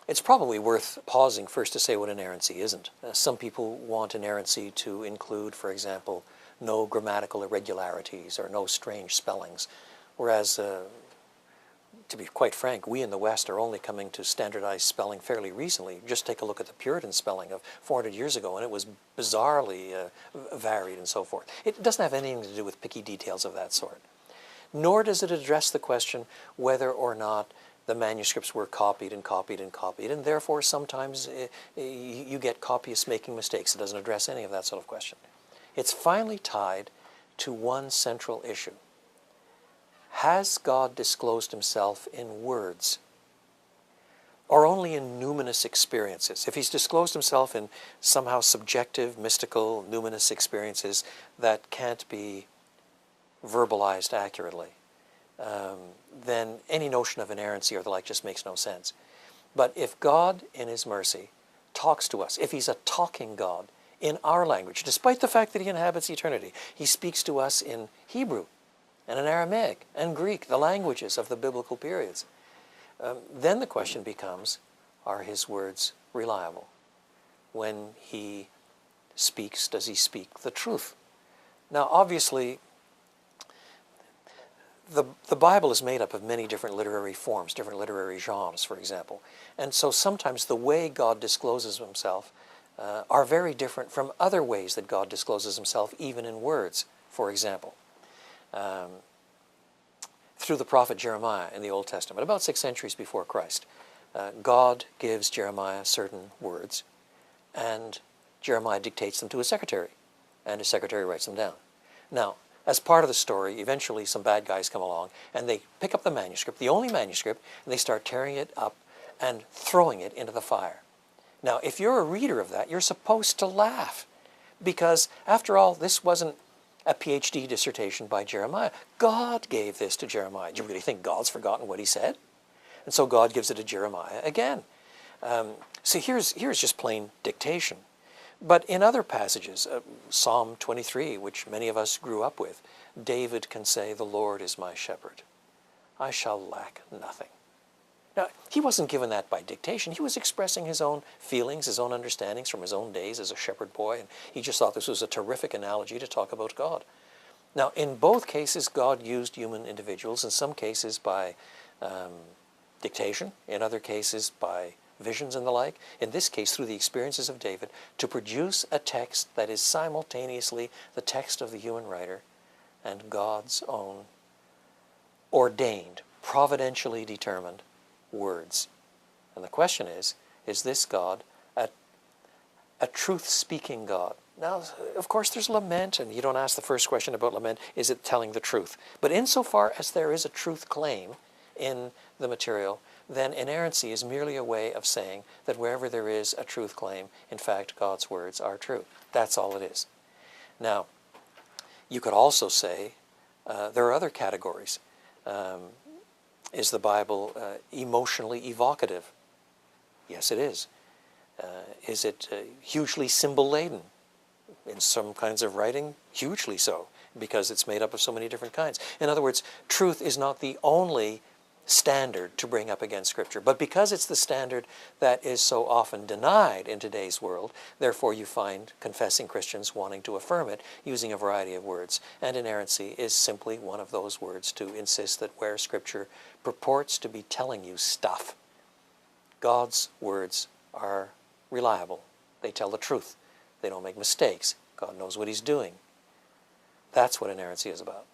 It's probably worth pausing first to say what inerrancy isn't. Some people want inerrancy to include, for example, no grammatical irregularities or no strange spellings, whereas to be quite frank, we in the West are only coming to standardized spelling fairly recently. Just take a look at the Puritan spelling of 400 years ago, and it was bizarrely varied and so forth. It doesn't have anything to do with picky details of that sort. Nor does it address the question whether or not the manuscripts were copied and copied and copied, and therefore sometimes you get copyists making mistakes. It doesn't address any of that sort of question. It's finally tied to one central issue. Has God disclosed himself in words, or only in numinous experiences? If he's disclosed himself in somehow subjective, mystical, numinous experiences that can't be verbalized accurately, then any notion of inerrancy or the like just makes no sense. But if God, in his mercy, talks to us, if he's a talking God in our language, despite the fact that he inhabits eternity, he speaks to us in Hebrew and in Aramaic and Greek, the languages of the biblical periods, then the question becomes, are his words reliable? When he speaks, does he speak the truth? Now, obviously, the Bible is made up of many different literary forms, different literary genres, for example. And so sometimes the way God discloses himself are very different from other ways that God discloses himself, even in words, for example. Through the prophet Jeremiah in the Old Testament, about 6 centuries before Christ, God gives Jeremiah certain words, and Jeremiah dictates them to his secretary, and his secretary writes them down. Now, as part of the story, eventually some bad guys come along, and they pick up the manuscript, the only manuscript, and they start tearing it up and throwing it into the fire. Now, if you're a reader of that, you're supposed to laugh, because after all, this wasn't a PhD dissertation by Jeremiah. God gave this to Jeremiah. Do you really think God's forgotten what he said? And so God gives it to Jeremiah again. So here's just plain dictation. But in other passages, Psalm 23, which many of us grew up with, David can say, "The Lord is my shepherd. I shall lack nothing." Now, he wasn't given that by dictation. He was expressing his own feelings, his own understandings from his own days as a shepherd boy, and he just thought this was a terrific analogy to talk about God. Now, in both cases, God used human individuals, in some cases by dictation, in other cases by visions and the like, in this case through the experiences of David, to produce a text that is simultaneously the text of the human writer and God's own ordained, providentially determined words. And the question is this God a truth-speaking God? Now, of course, there's lament, and you don't ask the first question about lament, is it telling the truth? But insofar as there is a truth claim in the material, then inerrancy is merely a way of saying that wherever there is a truth claim, in fact, God's words are true. That's all it is. Now, you could also say there are other categories. Is the Bible emotionally evocative? Yes, it is. Is it hugely symbol-laden? In some kinds of writing, hugely so, because it's made up of so many different kinds. In other words, truth is not the only standard to bring up against Scripture, but because it's the standard that is so often denied in today's world, therefore you find confessing Christians wanting to affirm it using a variety of words. And inerrancy is simply one of those words to insist that where Scripture purports to be telling you stuff, God's words are reliable. They tell the truth. They don't make mistakes. God knows what he's doing. That's what inerrancy is about.